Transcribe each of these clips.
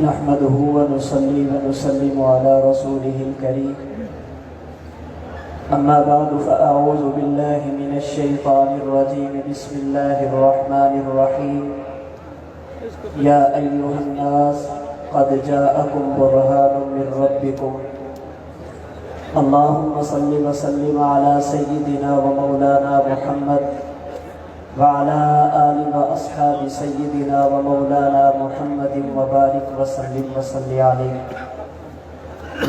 نحمده ونصلي ونسلم على رسوله الكريم أما بعد فأعوذ بالله من الشيطان الرجيم بسم الله الرحمن الرحيم يا أيها الناس قد جاءكم برهان من ربكم اللهم صل وسلم على سيدنا ومولانا محمد وعلى آل وأصحاب سيدنا ومولانا محمد وبارك وسلم وصلی علیہ۔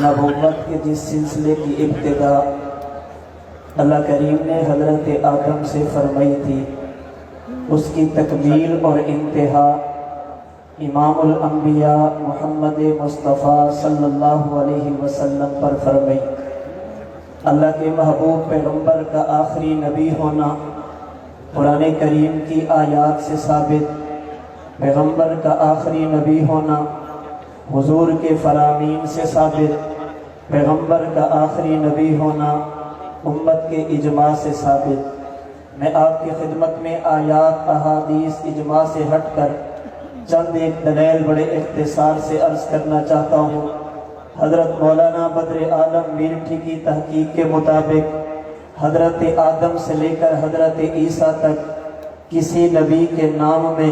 نبوت کے جس سلسلے کی ابتدا اللہ کریم نے حضرت آدم سے فرمائی تھی، اس کی تکمیل اور انتہا امام الانبیاء محمد مصطفیٰ صلی اللہ علیہ وسلم پر فرمائی۔ اللہ کے محبوب پیغمبر کا آخری نبی ہونا قرآن کریم کی آیات سے ثابت، پیغمبر کا آخری نبی ہونا حضور کے فرامین سے ثابت، پیغمبر کا آخری نبی ہونا امت کے اجماع سے ثابت۔ میں آپ کی خدمت میں آیات، احادیث، اجماع سے ہٹ کر چند ایک دلائل بڑے اختصار سے عرض کرنا چاہتا ہوں۔ حضرت مولانا بدر عالم میرٹھی کی تحقیق کے مطابق حضرت آدم سے لے کر حضرت عیسیٰ تک کسی نبی کے نام میں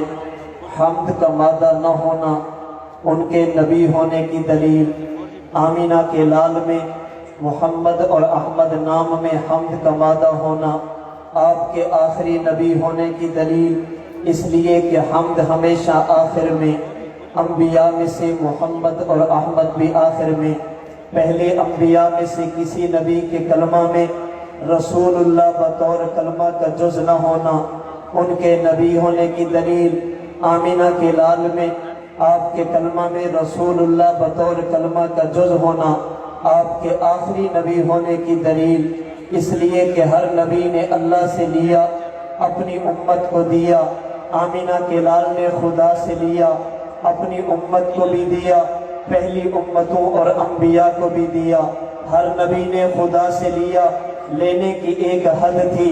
حمد کا مادہ نہ ہونا ان کے نبی ہونے کی دلیل، آمینہ کے لال میں محمد اور احمد نام میں حمد کا مادہ ہونا آپ کے آخری نبی ہونے کی دلیل، اس لیے کہ حمد ہمیشہ آخر میں، انبیاء میں سے محمد اور احمد بھی آخر میں، پہلے انبیاء میں سے کسی نبی کے کلمہ میں رسول اللہ بطور کلمہ کا جز نہ ہونا ان کے نبی ہونے کی دلیل، آمینہ کے لال میں آپ کے کلمہ میں رسول اللہ بطور کلمہ کا جز ہونا آپ کے آخری نبی ہونے کی دلیل، اس لیے کہ ہر نبی نے اللہ سے لیا، اپنی امت کو دیا، آمینہ کے لال نے خدا سے لیا، اپنی امت کو بھی دیا، پہلی امتوں اور انبیاء کو بھی دیا۔ ہر نبی نے خدا سے لیا، لینے کی ایک حد تھی،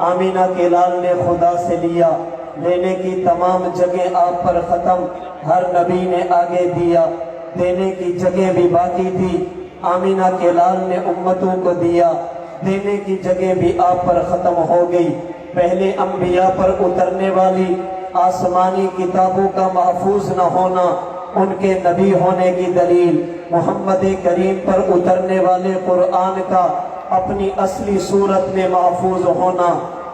آمینہ کے لال نے خدا سے لیا، لینے کی تمام جگہ آپ پر ختم، ہر نبی نے آگے دیا، دینے کی جگہ بھی باقی تھی، آمینہ کے لال نے امتوں کو دیا، دینے کی جگہ بھی آپ پر ختم ہو گئی۔ پہلے انبیاء پر اترنے والی آسمانی کتابوں کا محفوظ نہ ہونا ان کے نبی ہونے کی دلیل، محمد کریم پر اترنے والے قرآن کا اپنی اصلی صورت میں محفوظ ہونا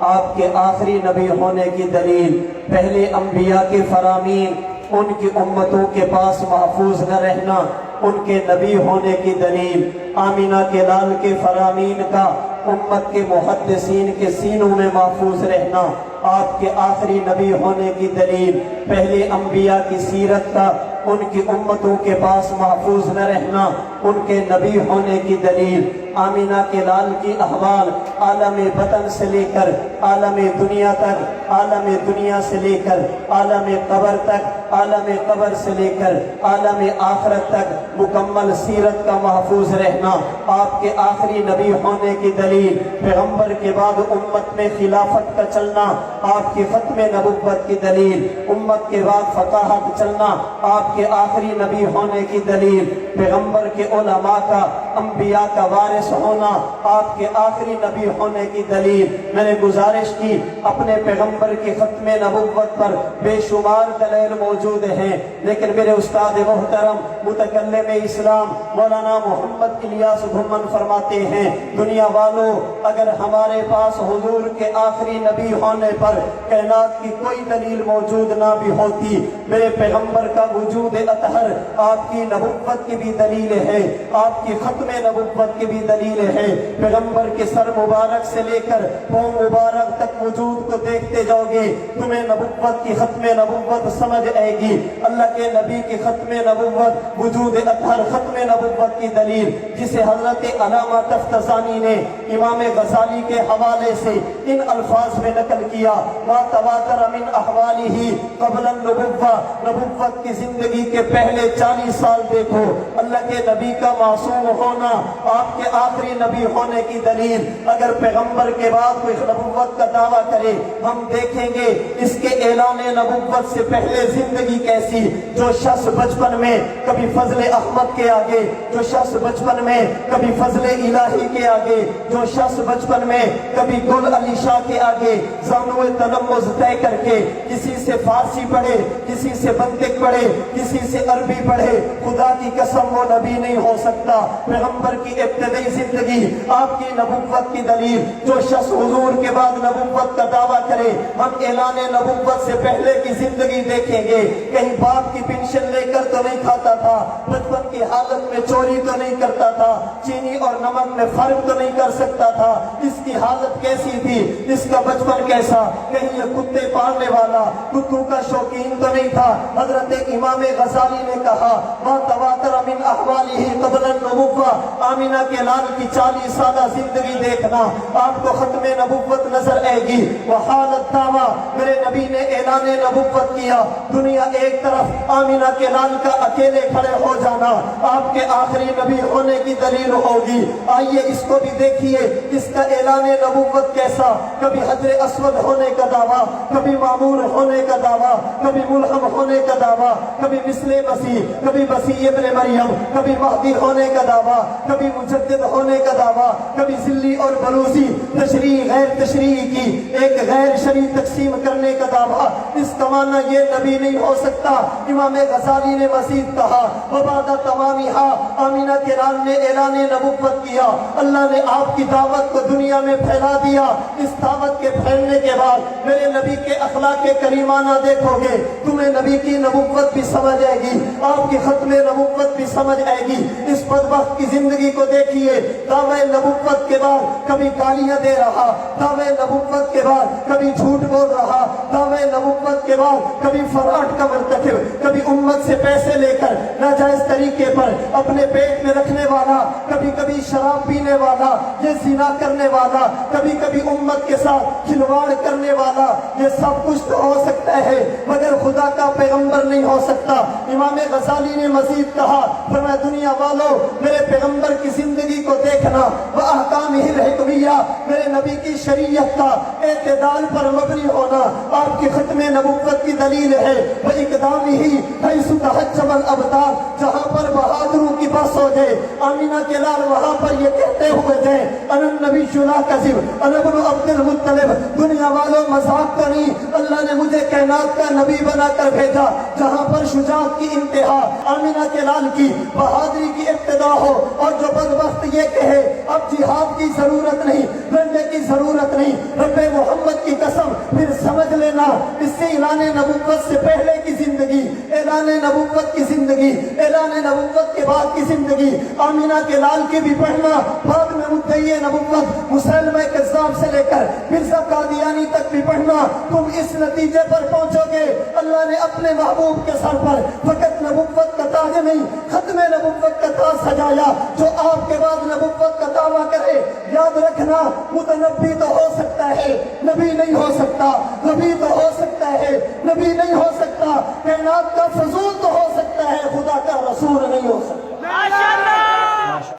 آپ کے آخری نبی ہونے کی دلیل، پہلے انبیاء کے فرامین ان کی امتوں کے پاس محفوظ نہ رہنا ان کے نبی ہونے کی دلیل، آمینہ کے لال کے فرامین کا امت کے محدثین کے سینوں میں محفوظ رہنا آپ کے آخری نبی ہونے کی دلیل، پہلے انبیاء کی سیرت کا ان کی امتوں کے پاس محفوظ نہ رہنا ان کے نبی ہونے کی دلیل، آمینہ کے لال کی احوال عالم بطن سے لے کر عالم دنیا تک، عالم دنیا سے لے کر عالم قبر تک، عالم قبر سے لے کر عالم آخرت تک مکمل سیرت کا محفوظ رہنا آپ کے آخری نبی ہونے کی دلیل، پیغمبر کے بعد امت میں خلافت کا چلنا آپ کی ختم نبوت کی دلیل، امت کے بعد فقاہت چلنا آپ کے آخری نبی ہونے کی دلیل، پیغمبر کے علماء کا، انبیاء کا وارث ہونا آپ کے آخری نبی ہونے کی دلیل۔ میں نے گزارش کی اپنے پیغمبر کی ختم نبوت پر بے شمار دلائل موجود ہیں، لیکن میرے استاد محترم متکلم اسلام مولانا محمد الیاس بھومن فرماتے ہیں، دنیا والوں اگر ہمارے پاس حضور کے آخری نبی ہونے پر کائنات کی کوئی دلیل موجود نہ بھی ہوتی، میرے پیغمبر کا وجود اطہر آپ کی نبوت کی بھی دلیل ہے، آپ کی ختم نبوت کی بھی دلیل ہے۔ پیغمبر کے سر مبارک سے لے کر پاؤں مبارک تک وجود کو دیکھتے جاؤ گے، تمہیں نبوت کی ختم نبوت سمجھ آئے گی۔ اللہ کے نبی کی ختم نبوت، وجود اطہر ختم نبوت کی دلیل، جسے حضرت علامہ تفتزانی نے امام غزالی کے حوالے سے ان الفاظ میں نقل کیا، ما تواتر من احوالہ قبل النبوہ، نبوت کی زندگی کے پہلے 40 سال دیکھو، اللہ کے نبی کا معصوم ہونا ہونا آپ کے آخری نبی ہونے کی دلیل۔ اگر پیغمبر کے بعد کوئی نبوت کا دعویٰ کرے، ہم دیکھیں گے اس کے اعلان نبوت سے پہلے زندگی کیسی۔ جو شخص بچپن میں کبھی فضل احمد کے آگے، جو شخص بچپن میں کبھی فضل الہی کے آگے، جو شخص بچپن میں کبھی گل علی شاہ کے آگے زانو تلمذ طے کر کے کسی سے فارسی پڑھے، کسی سے منطق پڑھے، کسی سے عربی پڑھے، خدا کی قسم وہ نبی نہیں ہو سکتا۔ پیغمبر کی ابتدائی زندگی آپ کی نبوت کی دلیل۔ جو شخص حضور کے بعد نبوت کا دعویٰ کرے، ہم اعلان نبوت سے پہلے کی زندگی دیکھیں گے۔ کہیں باپ کی پینشن لے کر تو نہیں کھاتا تھا، بچپن کی حالت میں چوری تو نہیں کرتا تھا، چینی اور نمک میں فرق تو نہیں کر سکتا تھا۔ اس کی حالت کیسی تھی، اس کا بچپن کیسا؟ کہیں یہ کتے پالنے والا، کتوں کا شوقین تو نہیں تھا۔ حضرت امام غزالی نے کہا ما تواتر من احوالہ قبل النبوہ، آمینہ کے لال کی 40 سالہ زندگی دیکھنا، آپ کو ختم نبوت نظر آئے گی۔ وحالت دعویٰ، میرے نبی نے اعلان نبوت کیا، دنیا ایک طرف، آمینہ کے لال کا اکیلے کھڑے ہو جانا آپ کے آخری نبی ہونے کی دلیل ہوگی۔ آئیے اس کو بھی دیکھیے، اس کا اعلان نبوت کیسا۔ کبھی حجر اسود ہونے کا دعویٰ، کبھی معمور ہونے کا دعویٰ، کبھی ملہم ہونے کا دعویٰ، کبھی مثل مسیح، کبھی مسیح ابن مریم، کبھی مہدی ہونے کا دعویٰ، کبھی مجدد ہونے کا دعویٰ، کبھی ذلی اور بلوزی، تشریح غیر تشریح کی ایک غیر شرعی تقسیم کرنے کا دعویٰ۔ اس کا معنی یہ نبی نہیں ہو سکتا۔ امام غزالی نے مزید کہا وبعد تمامہا، آمینہ کے لال نے اعلان نبوت کیا، اللہ نے آپ کی دعوت کو دنیا میں پھیلا دیا۔ اس دعوت کے پھیلنے کے بعد میرے نبی کے اخلاق کریمانہ دیکھو گے، تمہیں نبی کی نبوت بھی سمجھ آئے گی، آپ کی ختم نبوت بھی سمجھ آئے گی۔ اس بدبخت کی زندگی کو دیکھیے، دعوی نبوت کے بعد کبھی گالیاں دے رہا، دعوی نبوت کے بعد کبھی جھوٹ بول رہا، دعوی نبوت کے بعد کبھی فراڈ کا مرتکب، کبھی امت سے پیسے لے کر ناجائز طریقے پر اپنے پیٹ میں رکھنے والا، کبھی کبھی شراب پینے والا، یہ زنا کرنے والا، کبھی کبھی امت کے ساتھ کھلواڑ کرنے والا۔ یہ سب کچھ تو ہو سکتا ہے مگر خدا کا پیغمبر نہیں ہو سکتا۔ امام غزالی نے مزید کہا فرمایا دنیا والوں میرے پیغمبر کی زندگی کو دیکھنا، وَأَحْكَامِهِ الْحِكْمِيَّةِ، میرے نبی کی شریعت کا اعتدال پر مبنی ہونا آپ کی ختم نبوت کی دلیل ہے۔ وَإِقْدَامِهِ حَيْثُ تَحَجَّبَ الْأَبْطَالُ، جہاں پر بہادروں کی بس ہو جائے، آمینہ کے لال وہاں پر یہ کہتے ہوئے جائیں انا النبی لا کذب انا ابن عبد المطلب، دنیا والوں مذاق تو نہیں، اللہ نے مجھے کائنات کا نبی بنا کر بھیجا۔ جہاں پر شجاعت کی انتہا، آمینہ کے لال کی بہادری کی ابتدا ہو، اور جو بدبخت یہ کہے اب جہاد کی ضرورت نہیں، لڑنے کی ضرورت نہیں، رب محمد کی قسم، پھر سمجھ لینا اس سے اعلان نبوت سے پہلے کی زندگی، اعلان نبوت کی زندگی، اعلان نبوت کے بعد کی زندگی، آمینہ کے لال کی بھی پڑھنا، بعد میں مدعی نبوت مسلمہ کذاب سے لے کر مرزا قادیانی تک بھی پڑھنا، تم اس نتیجے پر پہنچو گے اللہ نے اپنے محبوب کے سر پر فقط نبوت کا تاج نہیں، ختم نبوت کا تاج سجایا۔ جو آپ کے بعد نبوت کا دعویٰ کرے، یاد رکھنا متنبی تو ہو سکتا ہے، نبی نہیں ہو سکتا، نبی تو ہو سکتا ہے، نبی نہیں ہو سکتا، کائنات کا فضول تو ہو سکتا ہے، خدا کا رسول نہیں ہو سکتا۔